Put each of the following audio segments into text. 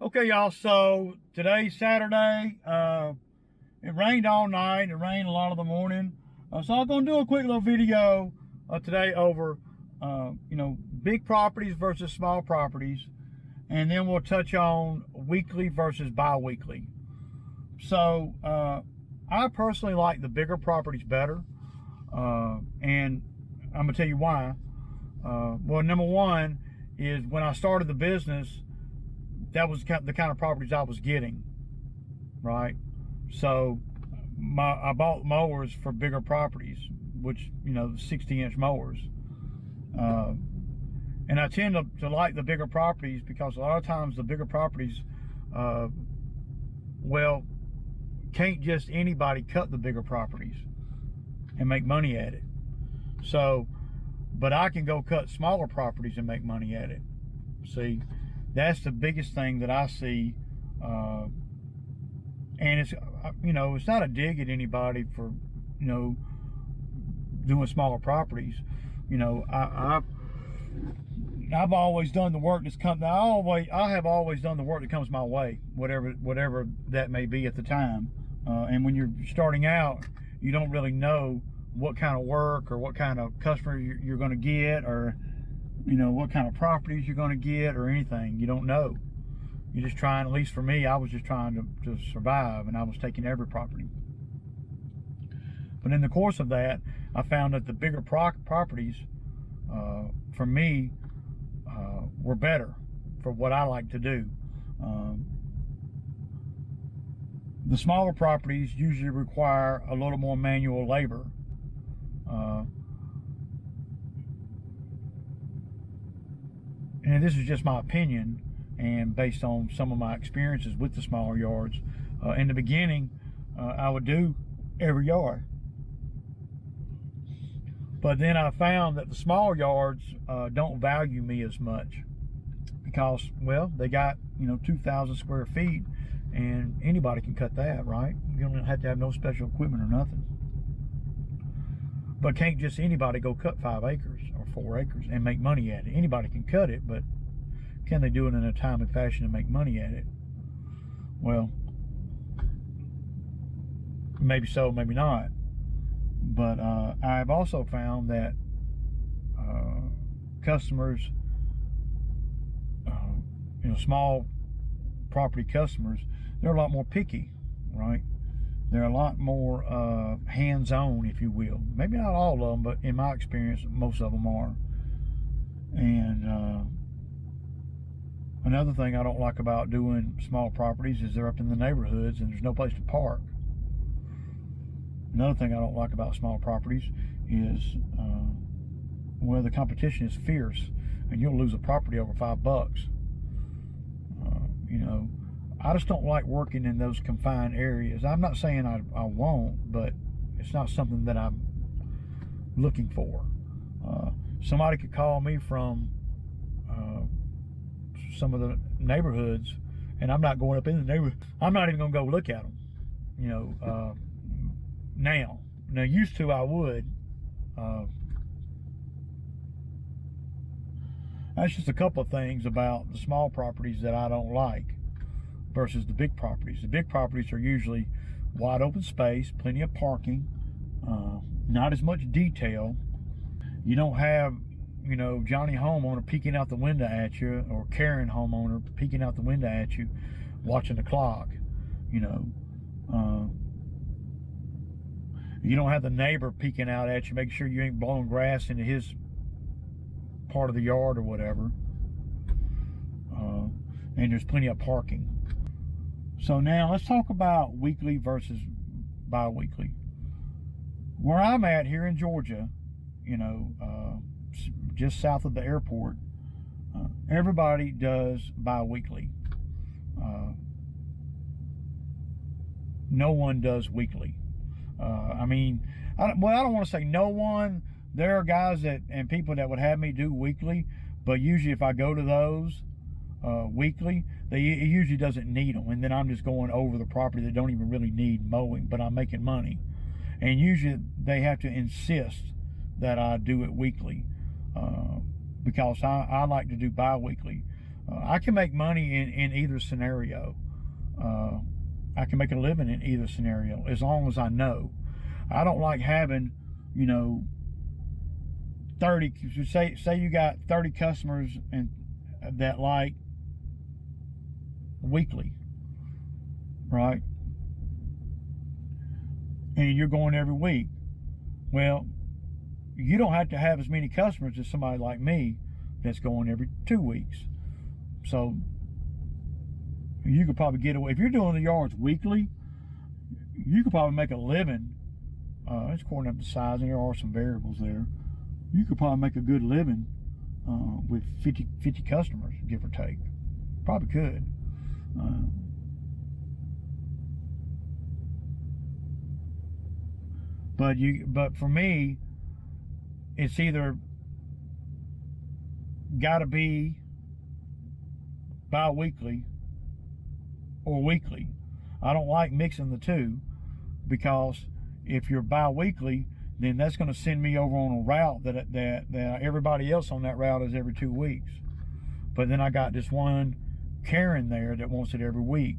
Okay, y'all, so today's Saturday. It rained all night. It rained a lot of the morning. So I'm going to do a quick little video today over, big properties versus small properties. And then we'll touch on weekly versus bi-weekly. So I personally like the bigger properties better. And I'm going to tell you why. Well, number one is when I started the business, that was the kind of properties I was getting, right? So I bought mowers for bigger properties, which, 60-inch mowers. And I tend to like the bigger properties because a lot of times the bigger properties, can't just anybody cut the bigger properties and make money at it. So, but I can go cut smaller properties and make money at it. See? That's the biggest thing that I see, and it's it's not a dig at anybody for doing smaller properties. I've always done the work that's come. I have always done the work that comes my way, whatever that may be at the time. And when you're starting out, you don't really know what kind of work or what kind of customer you're going to get, or what kind of properties you're going to get, or anything. You don't know. You're just trying, at least for me, I was just trying to survive, and I was taking every property. But in the course of that, I found that the bigger properties, for me, were better for what I like to do. The smaller properties usually require a little more manual labor. And this is just my opinion, and based on some of my experiences with the smaller yards. In the beginning, I would do every yard. But then I found that the smaller yards don't value me as much because, well, they got, 2,000 square feet, and anybody can cut that, right? You don't have to have no special equipment or nothing. But can't just anybody go cut 5 acres or 4 acres and make money at it. Anybody can cut it, but can they do it in a time and fashion and make money at it? Well, maybe so, maybe not. But I've also found that customers, small property customers, they're a lot more picky, right? They're a lot more hands-on, if you will. Maybe not all of them, but in my experience, most of them are. And another thing I don't like about doing small properties is they're up in the neighborhoods and there's no place to park. Another thing I don't like about small properties is, the competition is fierce, and you'll lose a property over $5. I just don't like working in those confined areas. I'm not saying I won't, but it's not something that I'm looking for. Somebody could call me from some of the neighborhoods, and I'm not going up in the neighborhood. I'm not even going to go look at them. Now used to I would. That's just a couple of things about the small properties that I don't like versus the big properties. The big properties are usually wide open space, plenty of parking, not as much detail. You don't have, Johnny homeowner peeking out the window at you, or Karen homeowner peeking out the window at you, watching the clock. You don't have the neighbor peeking out at you, making sure you ain't blowing grass into his part of the yard or whatever. And there's plenty of parking. So now let's talk about weekly versus bi-weekly. Where I'm at here in Georgia, just south of the airport, everybody does bi-weekly. No one does weekly. I don't want to say no one. There are guys and people that would have me do weekly, but usually if I go to those weekly, it usually doesn't need them, and then I'm just going over the property that don't even really need mowing, but I'm making money. And usually they have to insist that I do it weekly, because I like to do bi-weekly. I can make money in either scenario. I can make a living in either scenario as long as I know. I don't like having, 30, say you got 30 customers and that like weekly, right? And you're going every week. Well, you don't have to have as many customers as somebody like me that's going every 2 weeks. So you could probably get away. If you're doing the yards weekly, you could probably make a living. It's according to the size, and there are some variables there. You could probably make a good living with 50 customers, give or take. Probably could. But for me, it's either got to be bi-weekly or weekly. I don't like mixing the two, because if you're bi-weekly, then that's going to send me over on a route that everybody else on that route is every 2 weeks. But then I got this one Karen there that wants it every week.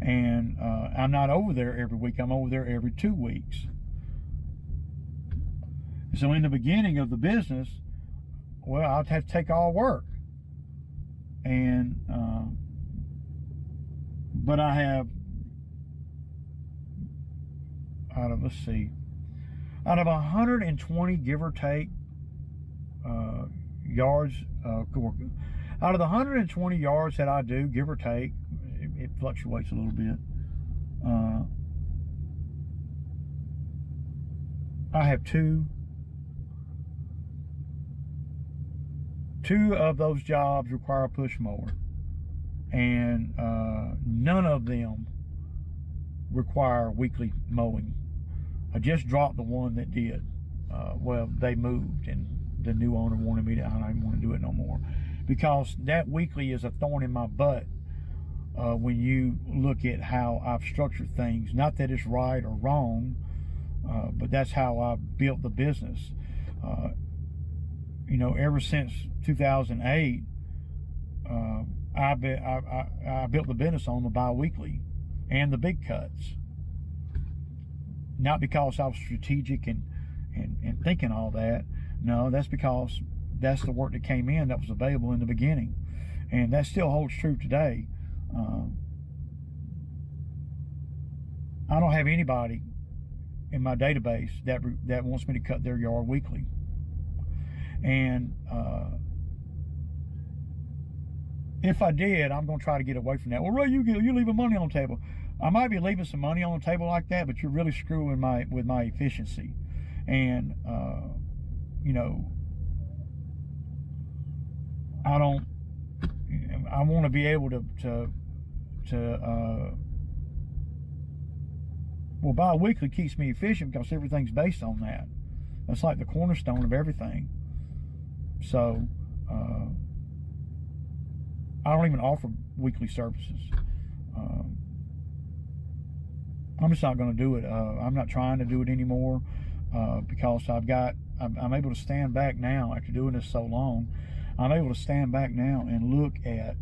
And I'm not over there every week. I'm over there every 2 weeks. So in the beginning of the business, well, I'd have to take all work. And but I have, out of 120, give or take, yards, out of the 120 yards that I do, give or take, it fluctuates a little bit. I have two of those jobs require a push mower, and none of them require weekly mowing. I just dropped the one that did. Well, they moved, and the new owner wanted me to, I don't even want to do it no more, because that weekly is a thorn in my butt when you look at how I've structured things. Not that it's right or wrong, but that's how I built the business. Ever since 2008, I built the business on the bi-weekly and the big cuts. Not because I was strategic and thinking all that. No, that's because that's the work that came in that was available in the beginning, and that still holds true today. I don't have anybody in my database that wants me to cut their yard weekly. And if I did, I'm going to try to get away from that. Well, Ray, you're leaving money on the table. I might be leaving some money on the table like that, but you're really screwing with my efficiency. And I want to be able to well, bi-weekly keeps me efficient because everything's based on that. That's like the cornerstone of everything. So I don't even offer weekly services. I'm just not going to do it. I'm not trying to do it anymore because I'm able to stand back now after doing this so long. I'm able to stand back now and look at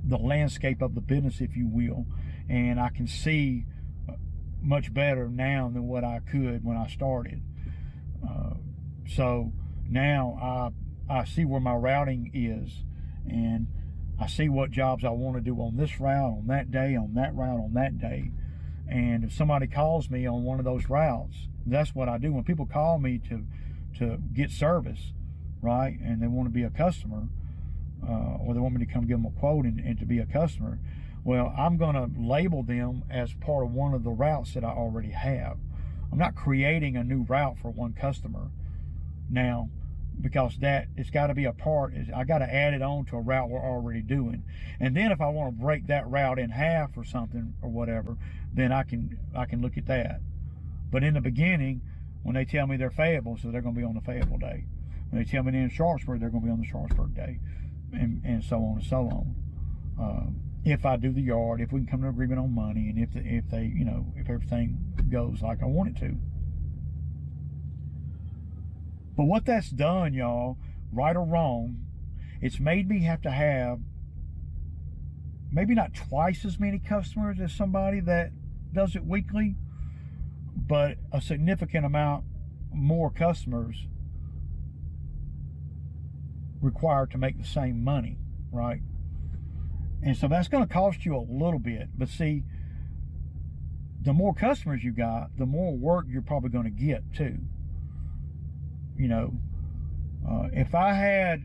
the landscape of the business, if you will, and I can see much better now than what I could when I started. So now I see where my routing is, and I see what jobs I want to do on this route, on that day, on that route, on that day. And if somebody calls me on one of those routes, that's what I do. When people call me to get service, right, and they want to be a customer, or they want me to come give them a quote and to be a customer, well, I'm going to label them as part of one of the routes that I already have. I'm not creating a new route for one customer now, because that it's got to be a part. I got to add it on to a route we're already doing, and then if I want to break that route in half or something or whatever, then I can look at that. But in the beginning, when they tell me they're Fayetteville, so they're going to be on the Fayetteville day. When they tell me they're in Sharpsburg, they're going to be on the Sharpsburg day, and so on and so on. If I do the yard, if we can come to an agreement on money, and if everything goes like I want it to. But what that's done, y'all, right or wrong, it's made me have to have maybe not twice as many customers as somebody that does it weekly, but a significant amount more customers required to make the same money, right? And so that's going to cost you a little bit. But see, the more customers you got, the more work you're probably going to get too. You know, if I had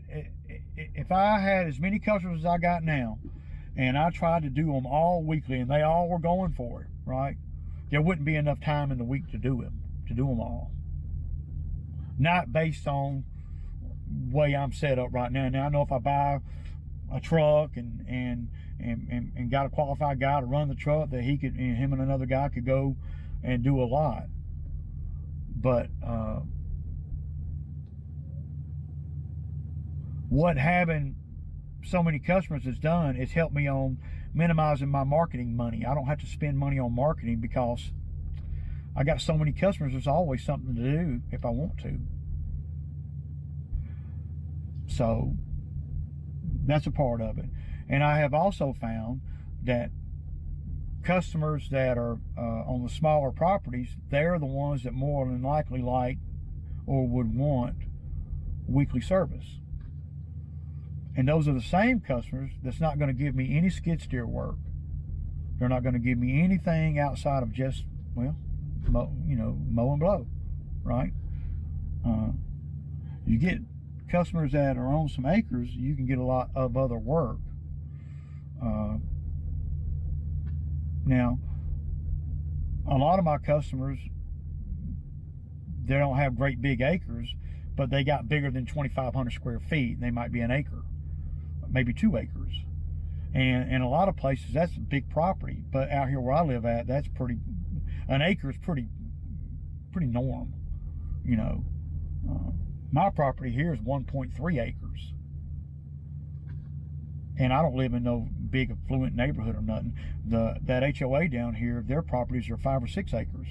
as many customers as I got now, and I tried to do them all weekly, and they all were going for it, right? There wouldn't be enough time in the week to do them all. Not based on the way I'm set up right now. Now I know if I buy a truck and got a qualified guy to run the truck, that him and another guy could go and do a lot. But what having so many customers has done is helped me on minimizing my marketing money. I don't have to spend money on marketing because I got so many customers. There's always something to do if I want to. So that's a part of it. And I have also found that customers that are on the smaller properties, they're the ones that more than likely like or would want weekly service. And those are the same customers that's not going to give me any skid steer work. They're not going to give me anything outside of just, well, mow and blow, right? You get customers that are on some acres, you can get a lot of other work. Now, a lot of my customers, they don't have great big acres, but they got bigger than 2,500 square feet. They might be an acre, maybe 2 acres. And in a lot of places, that's a big property. But out here where I live at, that's an acre is pretty norm, you know. My property here is 1.3 acres. And I don't live in no big affluent neighborhood or nothing. That HOA down here, their properties are 5 or 6 acres.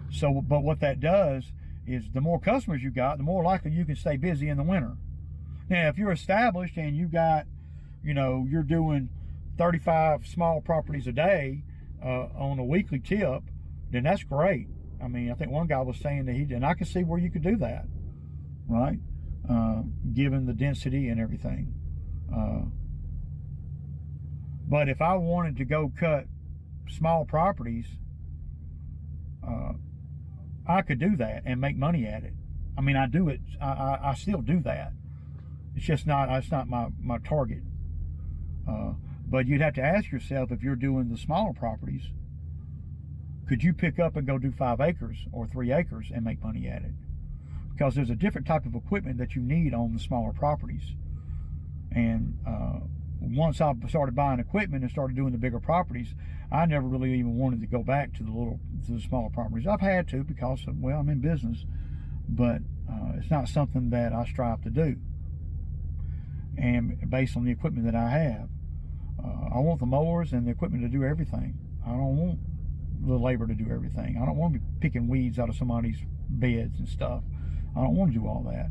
So, but what that does is the more customers you got, the more likely you can stay busy in the winter. Now, if you're established and you got, you're doing 35 small properties a day on a weekly tip, then that's great. I mean, I think one guy was saying that and I can see where you could do that, right? Given the density and everything. But if I wanted to go cut small properties, I could do that and make money at it. I mean, I do it. I still do that. It's just not. It's not my target. But you'd have to ask yourself, if you're doing the smaller properties, could you pick up and go do 5 acres or 3 acres and make money at it? Because there's a different type of equipment that you need on the smaller properties. And once I started buying equipment and started doing the bigger properties, I never really even wanted to go back to the smaller properties. I've had to because, well, I'm in business, but it's not something that I strive to do. And based on the equipment that I have, I want the mowers and the equipment to do everything. I don't want the labor to do everything. I don't want to be picking weeds out of somebody's beds and stuff. I don't want to do all that.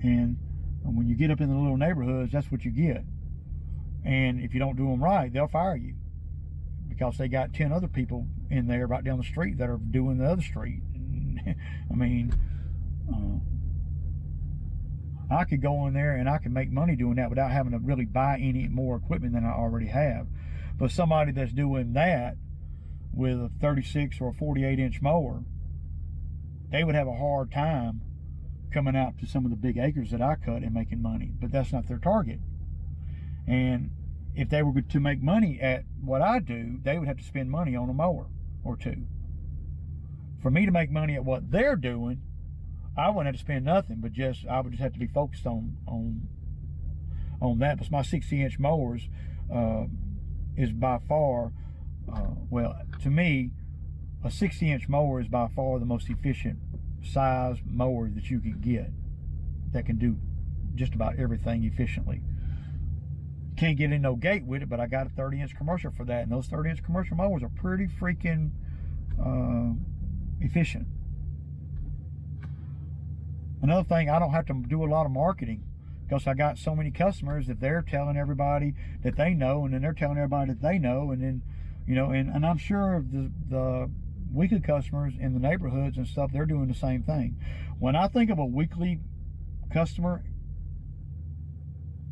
And when you get up in the little neighborhoods, that's what you get. And if you don't do them right, they'll fire you because they got 10 other people in there right down the street that are doing the other street. I mean, I could go in there and I can make money doing that without having to really buy any more equipment than I already have. But somebody that's doing that with a 36 or a 48-inch mower, they would have a hard time coming out to some of the big acres that I cut and making money. But that's not their target. And if they were to make money at what I do, they would have to spend money on a mower or 2. For me to make money at what they're doing, I wouldn't have to spend nothing, but I would just have to be focused on that. But my 60-inch mowers is by far, well, to me, a 60-inch mower is by far the most efficient size mower that you can get that can do just about everything efficiently. Can't get in no gate with it, but I got a 30-inch commercial for that, and those 30-inch commercial mowers are pretty freaking efficient. Another thing, I don't have to do a lot of marketing because I got so many customers that they're telling everybody that they know, and then they're telling everybody that they know, and then, you know, and I'm sure the weekly customers in the neighborhoods and stuff, they're doing the same thing. When I think of a weekly customer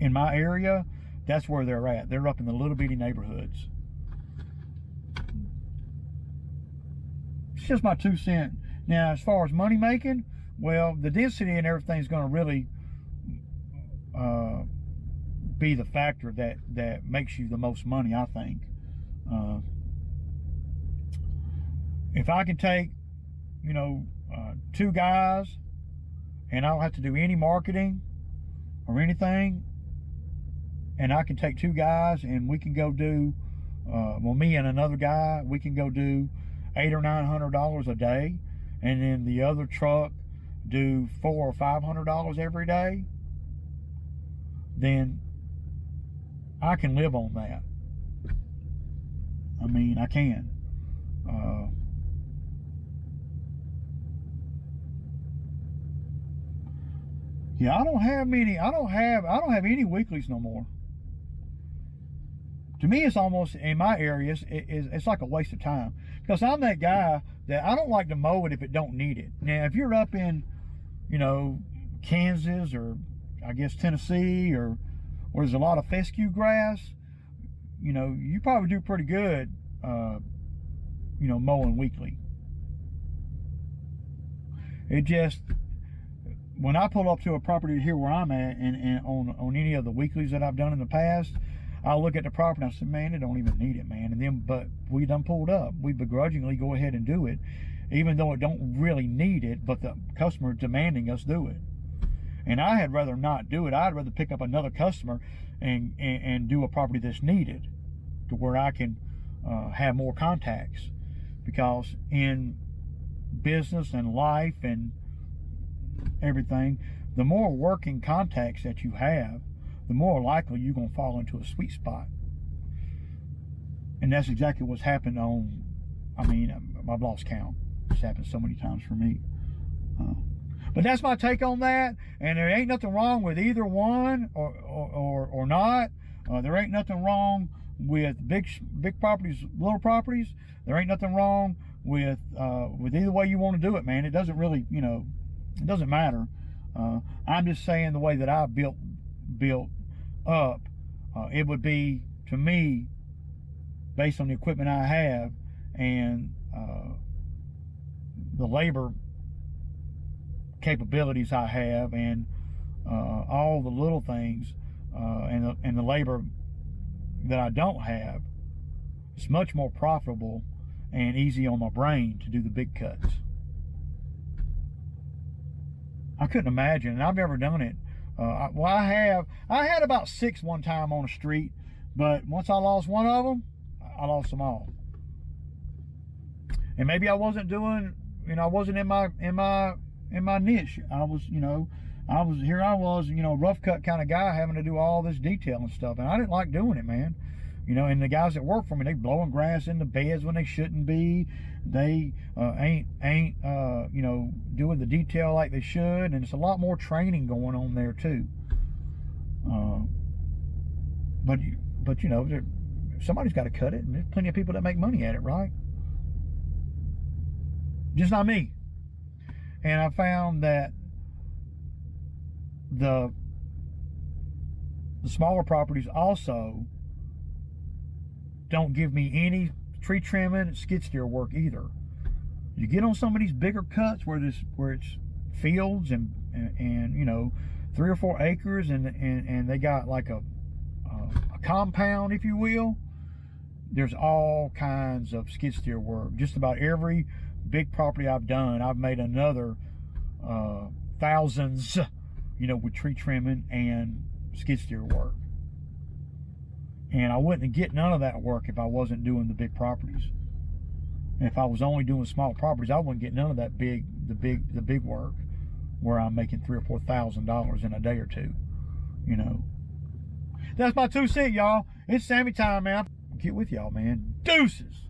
in my area, that's where they're at. They're up in the little bitty neighborhoods. It's just my 2 cents. Now, as far as money making, well, the density and everything is going to really be the factor that makes you the most money, I think. If I can take, you know, 2 guys and I don't have to do any marketing or anything, and I can take 2 guys and we can go do, well, me and another guy, we can go do $800 or $900 a day, and then the other truck do $400 or $500 every day, then I can live on that. I mean, I can. Yeah, I don't have any weeklies no more. To me, it's almost, in my areas, it's like a waste of time, because I'm that guy that I don't like to mow it if it don't need it. Now, if you're up in, you know, Kansas, or I guess Tennessee, or where there's a lot of fescue grass, you know, you probably do pretty good, you know, mowing weekly. It just, when I pull up to a property here where I'm at, and on any of the weeklies that I've done in the past, I'll look at the property and I say, man, it don't even need it, man. And then, but we done pulled up. We begrudgingly go ahead and do it, even though it don't really need it, but the customer demanding us do it. And I had rather not do it. I'd rather pick up another customer and do a property that's needed, to where I can have more contacts. Because in business and life and everything, the more working contacts that you have, the more likely you're going to fall into a sweet spot. And that's exactly what's happened on, I mean, I've lost count. It's happened so many times for me. But that's my take on that. And there ain't nothing wrong with either one or not. There ain't nothing wrong with big properties, little properties. There ain't nothing wrong with either way you want to do it, man. It doesn't really, you know, it doesn't matter. I'm just saying the way that I built up, it would be, to me, based on the equipment I have and the labor capabilities I have, and all the little things, and the labor that I don't have, it's much more profitable and easy on my brain to do the big cuts. I couldn't imagine, and I've never done it. Well, I had about 6 one time on the street, but once I lost one of them, I lost them all. And maybe I wasn't doing, you know, I wasn't in my niche. I was, you know, I was, you know, rough cut kind of guy, having to do all this detail and stuff, and I didn't like doing it, man. You know, and the guys that work for me, they blowing grass in the beds when they shouldn't be. They ain't you know, doing the detail like they should, and it's a lot more training going on there too. But you know, somebody's got to cut it, and there's plenty of people that make money at it, right? Just not me. And I found that the smaller properties also don't give me any tree trimming and skid steer work either. You get on some of these bigger cuts where it's fields and you know, 3 or 4 acres, and they got like a compound, if you will. There's all kinds of skid steer work. Just about every big property I've done, I've made another thousands, you know, with tree trimming and skid steer work. And I wouldn't get none of that work if I wasn't doing the big properties. And if I was only doing small properties, I wouldn't get none of that the big work where I'm making $3,000 or $4,000 in a day or two. You know. That's my 2 cents, y'all. It's Sammy time, man. Get with y'all, man. Deuces.